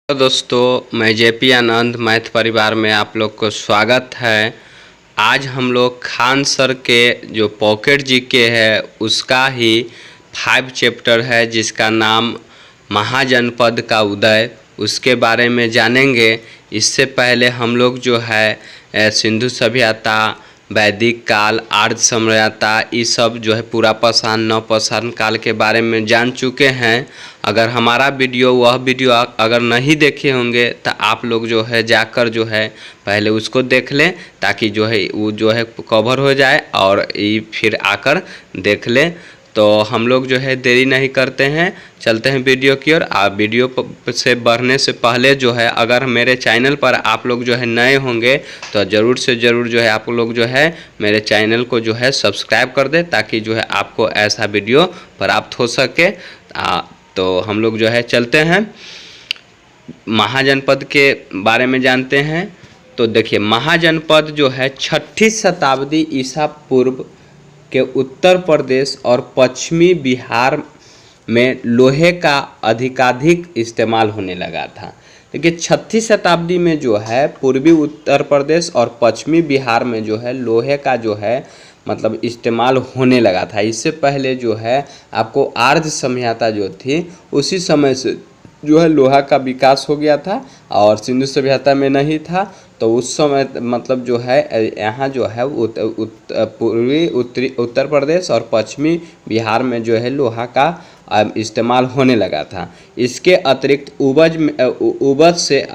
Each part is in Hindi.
तो दोस्तों, मैं जेपी आनंद मैथ परिवार में आप लोग को स्वागत है। आज हम लोग खान सर के जो पॉकेट जीके है उसका ही 5 चैप्टर है जिसका नाम महाजनपद का उदय, उसके बारे में जानेंगे। इससे पहले हम लोग जो है सिंधु सभ्यता, वैदिक काल, आर्य सभ्यता, ये सब जो है पूरा पाषाण नवपाषाण काल के बारे में जान चुके हैं। अगर हमारा वह वीडियो अगर नहीं देखे होंगे तो आप लोग जो है जाकर जो है पहले उसको देख लें, ताकि जो है वो जो है कवर हो जाए और ये फिर आकर देख लें। तो हम लोग जो है देरी नहीं करते हैं, चलते हैं वीडियो की ओर। वीडियो से बढ़ने से पहले जो है अगर मेरे चैनल पर आप लोग जो है नए होंगे तो ज़रूर से ज़रूर जो है आप लोग जो है मेरे चैनल को जो है सब्सक्राइब कर दें, ताकि जो है आपको ऐसा वीडियो प्राप्त हो सके। तो हम लोग जो है चलते हैं महाजनपद के बारे में जानते हैं। तो देखिए, महाजनपद जो है 6ठी शताब्दी ईसा पूर्व के उत्तर प्रदेश और पश्चिमी बिहार में लोहे का अधिकाधिक इस्तेमाल होने लगा था। देखिए, 6ठी शताब्दी में जो है पूर्वी उत्तर प्रदेश और पश्चिमी बिहार में जो है लोहे का जो है मतलब इस्तेमाल होने लगा था। इससे पहले जो है आपको आर्य सभ्यता जो थी उसी समय से जो है लोहा का विकास हो गया था और सिंधु सभ्यता में नहीं था। तो उस समय मतलब जो है यहाँ जो है पूर्वी उत्तर प्रदेश और पश्चिमी बिहार में जो है लोहा का इस्तेमाल होने लगा था। इसके अतिरिक्त उपज से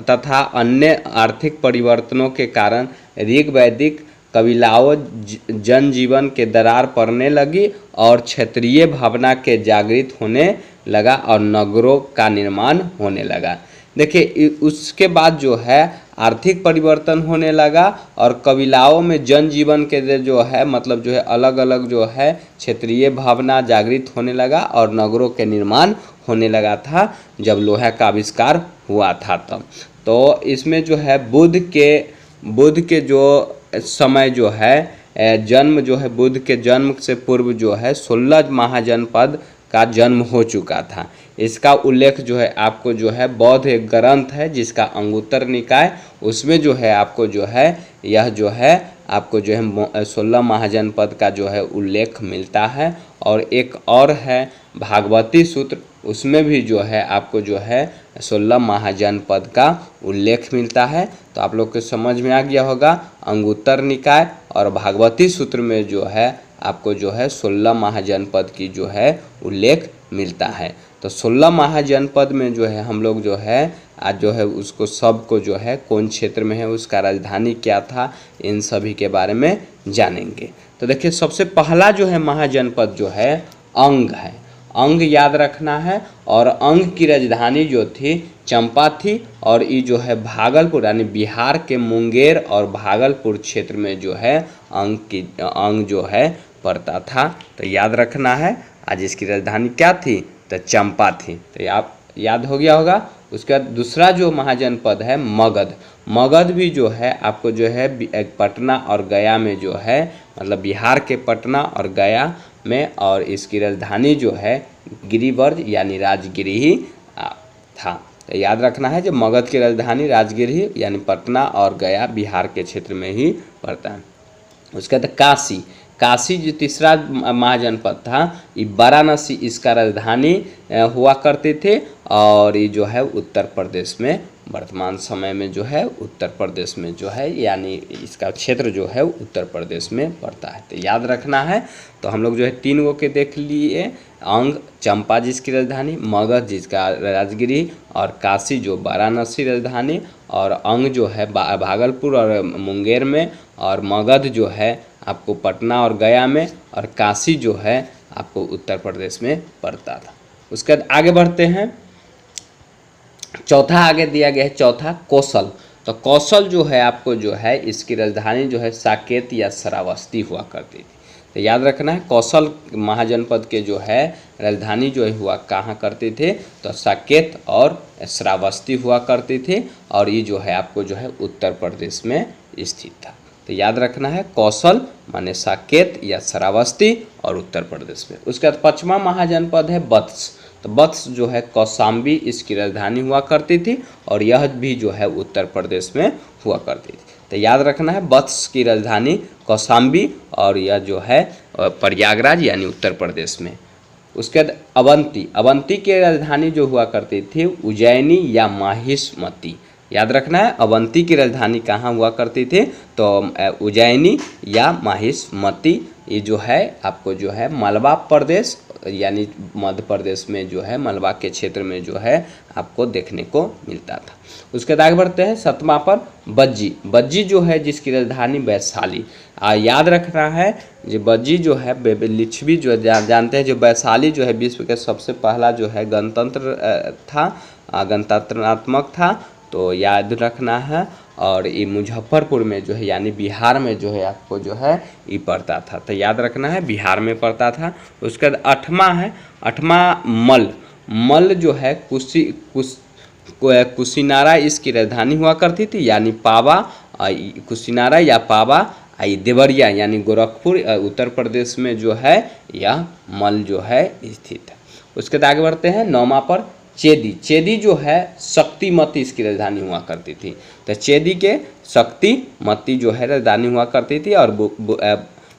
तथा अन्य आर्थिक परिवर्तनों के कारण ऋग वैदिक कबीलाओं जनजीवन के दरार पड़ने लगी और क्षेत्रीय भावना के जागृत होने लगा और नगरों का निर्माण होने लगा। देखिए, उसके बाद जो है आर्थिक परिवर्तन होने लगा और कबीलाओं में जनजीवन के जो है मतलब जो है अलग अलग जो है क्षेत्रीय भावना जागृत होने लगा और नगरों के निर्माण होने लगा था जब लोहा का आविष्कार हुआ था तब। तो इसमें जो है बुद्ध के जो समय जो है जन्म जो है बुद्ध के जन्म से पूर्व जो है 16 महाजनपद का जन्म हो चुका था। इसका उल्लेख जो है आपको जो है बौद्ध एक ग्रंथ है जिसका अंगुत्तर निकाय, उसमें जो है आपको जो है यह जो है आपको जो है 16 महाजनपद का जो है उल्लेख मिलता है। और एक और है भागवती सूत्र, उसमें भी जो है आपको जो है 16 महाजनपद का उल्लेख मिलता है। तो आप लोग को समझ में आ गया होगा, अंगुत्तर निकाय और भागवती सूत्र में जो है आपको जो है 16 महाजनपद की जो है उल्लेख मिलता है। तो 16 महाजनपद में जो है हम लोग जो है आज जो है उसको सबको जो है कौन क्षेत्र में है, उसका राजधानी क्या था, इन सभी के बारे में जानेंगे। तो देखिए, सबसे पहला जो है महाजनपद जो है अंग है। अंग याद रखना है। और अंग की राजधानी जो थी चंपा थी और ये जो है भागलपुर यानी बिहार के मुंगेर और भागलपुर क्षेत्र में जो है अंग जो है पड़ता था। तो याद रखना है। आज इसकी राजधानी क्या थी? तो चंपा थी। तो आप याद हो गया होगा। उसके बाद दूसरा जो महाजनपद है मगध। मगध भी जो है आपको जो है पटना और गया में जो है मतलब बिहार के पटना और गया में, और इसकी राजधानी जो है गिरिवर्ज यानी राजगिरी ही था। तो याद रखना है, जो मगध की राजधानी राजगिरी यानी पटना और गया बिहार के क्षेत्र में ही पड़ता है। उसके बाद काशी जो तीसरा महाजनपद था, ये वाराणसी इसका राजधानी हुआ करते थे और ये जो है उत्तर प्रदेश में वर्तमान समय में जो है उत्तर प्रदेश में जो है यानी इसका क्षेत्र जो है उत्तर प्रदेश में पड़ता है। तो याद रखना है। तो हम लोग जो है 3 गो के देख लिए, अंग चंपा जिसकी राजधानी, मगध जिसका राजगिरी और काशी जो वाराणसी राजधानी, और अंग जो है भागलपुर और मुंगेर में, और मगध जो है आपको पटना और गया में, और काशी जो है आपको उत्तर प्रदेश में पड़ता था। उसके बाद आगे बढ़ते हैं। चौथा आगे दिया गया है, चौथा कौशल। तो कौशल जो है आपको जो है इसकी राजधानी जो है साकेत या श्रावस्ती हुआ करती थी। तो याद रखना है, कौशल महाजनपद के जो है राजधानी जो है हुआ कहाँ करते थे? तो साकेत और श्रावस्ती हुआ करते थे और ये जो है आपको जो है उत्तर प्रदेश में स्थित था। तो याद रखना है, कौशल माने साकेत या श्रावस्ती और उत्तर प्रदेश में। उसके बाद 5वां महाजनपद है वत्स। तो वत्स जो है कौशाम्बी इसकी राजधानी हुआ करती थी, और यह भी जो है उत्तर प्रदेश में हुआ करती थी। तो याद रखना है वत्स की राजधानी कौशाम्बी, और यह जो है प्रयागराज यानी उत्तर प्रदेश में। उसके बाद अवंती, अवंती की राजधानी जो हुआ करती थी उज्जैनी या माहिष्मती। याद रखना है अवंती की राजधानी कहाँ हुआ करती थी, तो उज्जैनी या माहिष्मती। ये जो है आपको जो है मलबा प्रदेश यानी मध्य प्रदेश में जो है मलबा के क्षेत्र में जो है आपको देखने को मिलता था। उसके बाद आगे बढ़ते हैं 7वां पर बज्जी। बज्जी जो है जिसकी राजधानी वैशाली। याद रखना है जो बज्जी जो है लिच्छवी जो जानते हैं, जो वैशाली जो है विश्व के सबसे पहला जो है गणतंत्र था, गणतंत्रात्मक था, तो याद रखना है। और ये मुजफ्फरपुर में जो है यानी बिहार में जो है आपको जो है ये पड़ता था, तो याद रखना है बिहार में पड़ता था। उसके बाद 8वां है 8वां मल। मल जो है कुशीनारा इसकी राजधानी हुआ करती थी, यानी पावा, कुशीनारा या पावा। देवरिया यानी गोरखपुर उत्तर प्रदेश में जो है यह मल जो है स्थित है। उसके बाद आगे बढ़ते हैं 9वां पर चेदी। चेदी जो है शक्तिमती इसकी राजधानी हुआ करती थी, तो चेदी के शक्तिमती जो है राजधानी हुआ करती थी, और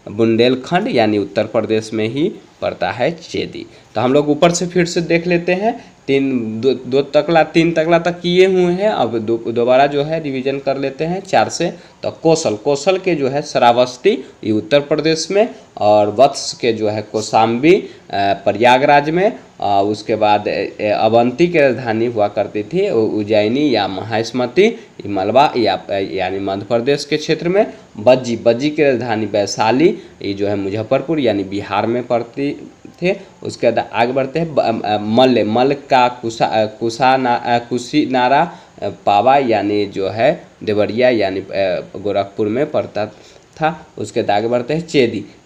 बुंदेलखंड यानी उत्तर प्रदेश में ही पड़ता है चेदी। तो हम लोग ऊपर से फिर से देख लेते हैं, 3 तकला तक किए हुए हैं। अब दोबारा जो है रिवीजन कर लेते हैं 4 से। तो कौशल के जो है श्रावस्ती ये उत्तर प्रदेश में, और वत्स के जो है कौशाम्बी प्रयागराज में। उसके बाद अवंती की राजधानी हुआ करती थी उज्जैनी या माहिष्मती मलबा यानी मध्य प्रदेश के क्षेत्र में। बज्जी की राजधानी वैशाली, ये जो है मुजफ्फरपुर यानी बिहार में पड़ती थे। उसके बाद आगे बढ़ते हैं मल का कुशीनारा पावा यानी जो है देवरिया यानी गोरखपुर में पड़ता था। उसके बाद आगे बढ़ते हैं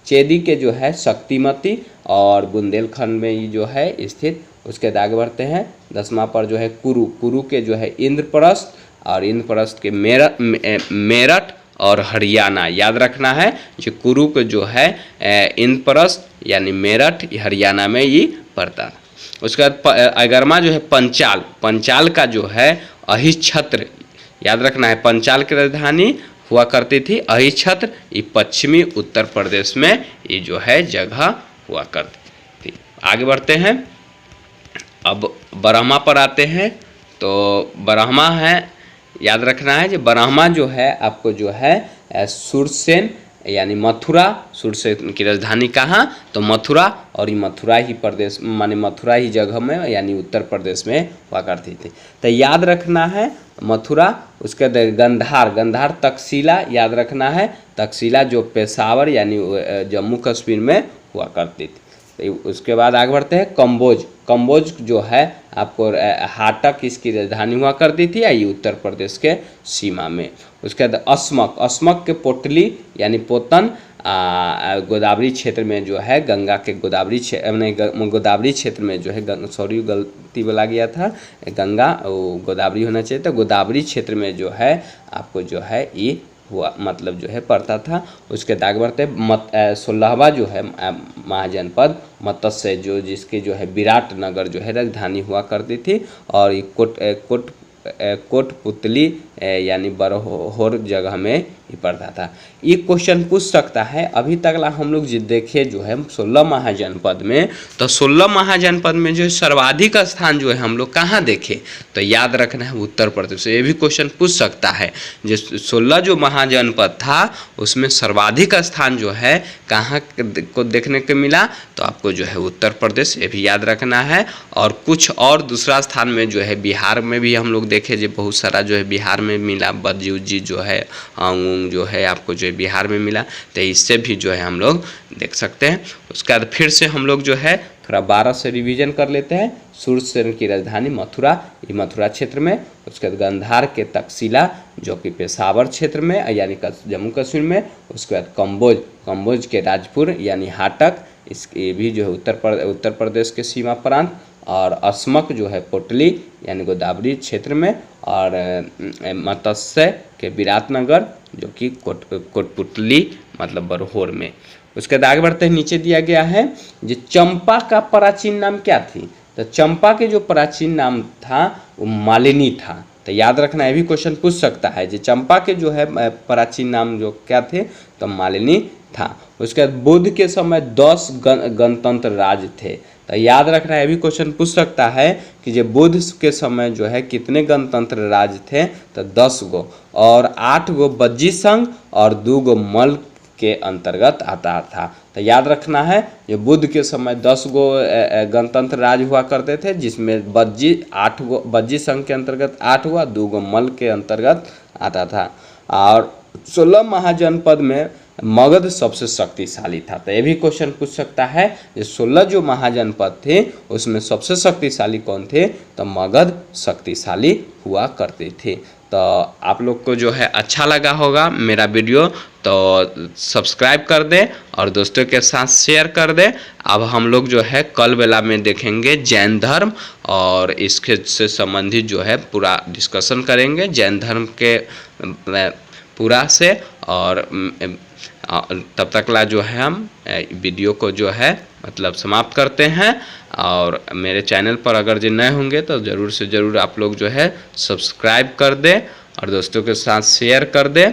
चेदी के जो है शक्तिमती और बुंदेलखंड में ये जो है स्थित। उसके बाद आगे बढ़ते हैं 10वां पर जो है कुरु के जो है इंद्रप्रस्थ, और इंद्रप्रस्थ के मेरठ और हरियाणा। याद रखना है जो कुरु के जो है इंद्रप्रस्थ यानी मेरठ हरियाणा में ये पड़ता है। उसके बाद 11वां जो है पंचाल का जो है अहिच्छत्र। याद रखना है पंचाल की राजधानी हुआ करती थी अहिच्छत्र, ये पश्चिमी उत्तर प्रदेश में ये जो है जगह हुआ करती थी। आगे बढ़ते हैं, अब ब्रह्मा पर आते हैं। तो ब्रह्मा है, याद रखना है जो ब्रह्मा जो है आपको जो है सुरसेन यानी मथुरा। सुरसेन की राजधानी कहाँ, तो मथुरा, और ये मथुरा ही प्रदेश माने मथुरा ही जगह में यानी उत्तर प्रदेश में हुआ करती थी। तो याद रखना है मथुरा। उसके गंधार तक्षशिला। याद रखना है तक्षशिला जो पेशावर यानी जम्मू कश्मीर में हुआ करती थी। तो उसके बाद आगे बढ़ते हैं कम्बोज जो है आपको हाटक इसकी राजधानी हुआ करती थी, ये उत्तर प्रदेश के सीमा में। उसके बाद अस्मक के पोटली यानी पोतन गोदावरी क्षेत्र में जो है गंगा के गोदावरी क्षेत्र में जो है सॉरी गलती बोला गया था, गंगा गोदावरी होना चाहिए, तो गोदावरी क्षेत्र में जो है आपको जो है ये हुआ मतलब जो है पड़ता था। उसके दाग बढ़ते 16वां जो है महाजनपद मत्स्य जो जिसके जो है विराटनगर जो है राजधानी हुआ करती थी, और ये कोटपुतली यानी बरहोर जगह में ही पड़ता था। ये क्वेश्चन पूछ सकता है, अभी तक हम लोग देखे जो है 16 महाजनपद में, तो 16 महाजनपद में जो सर्वाधिक स्थान जो है हम लोग कहाँ देखे, तो याद रखना है उत्तर प्रदेश। ये भी क्वेश्चन पूछ सकता है, जो 16 जो महाजनपद था उसमें सर्वाधिक स्थान जो है कहाँ को देखने को मिला, तो आपको जो है उत्तर प्रदेश, ये भी याद रखना है। और कुछ और दूसरा स्थान में जो है बिहार में भी हम लोग देखे जो बहुत सारा जो है बिहार में मिला, बज्जी उज्जी जो है आंग जो है आपको जो है बिहार में मिला, तो इससे भी जो है हम लोग देख सकते हैं। उसके बाद फिर से हम लोग जो है थोड़ा 12 से रिवीजन कर लेते हैं। सुरसेन की राजधानी मथुरा, ये मथुरा क्षेत्र में। उसके बाद गंधार के तक्षशिला जो कि पेशावर क्षेत्र में यानी जम्मू कश्मीर में। उसके बाद कम्बोज के राजपुर यानी हाटक, इसके भी जो है उत्तर प्रदेश के सीमा प्रांत। और अस्मक जो है पोटली यानी गोदावरी क्षेत्र में। और मत्स्य के विराटनगर जो कि कोटपुतली मतलब बरहोर में। उसके बाद आगे बढ़ते हैं, नीचे दिया गया है जो चंपा का प्राचीन नाम क्या थी, तो चंपा के जो प्राचीन नाम था वो मालिनी था। तो याद रखना, ये भी क्वेश्चन पूछ सकता है जो चंपा के जो है प्राचीन नाम जो क्या थे, तो मालिनी था। उसके बाद बुद्ध के समय 10 गणतंत्र राज्य थे। तो याद रखना, ये भी क्वेश्चन पूछ सकता है कि जो बुद्ध के समय जो है कितने गणतंत्र राज्य थे, तो 10 गो, और 8 गो बज्जी संघ और 2 गो मल के अंतर्गत आता था। तो याद रखना है, ये बुद्ध के समय 10 गो गणतंत्र राज्य हुआ करते थे, जिसमें बज्जी संघ के अंतर्गत 8 हुआ, 2 गो मल के अंतर्गत आता था। और 16 महाजनपद में मगध सबसे शक्तिशाली था। तो ये भी क्वेश्चन पूछ सकता है, ये 16 जो महाजनपद थे उसमें सबसे शक्तिशाली कौन थे, तो मगध शक्तिशाली हुआ करते थे। तो आप लोग को जो है अच्छा लगा होगा मेरा वीडियो, तो सब्सक्राइब कर दें और दोस्तों के साथ शेयर कर दें। अब हम लोग जो है कल बेला में देखेंगे जैन धर्म, और इसके से संबंधित जो है पूरा डिस्कशन करेंगे जैन धर्म के पूरा से। और तब तक ला जो है हम वीडियो को जो है मतलब समाप्त करते हैं। और मेरे चैनल पर अगर जो नए होंगे तो ज़रूर से ज़रूर आप लोग जो है सब्सक्राइब कर दें और दोस्तों के साथ शेयर कर दें।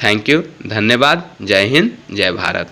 थैंक यू, धन्यवाद। जय हिंद, जय भारत।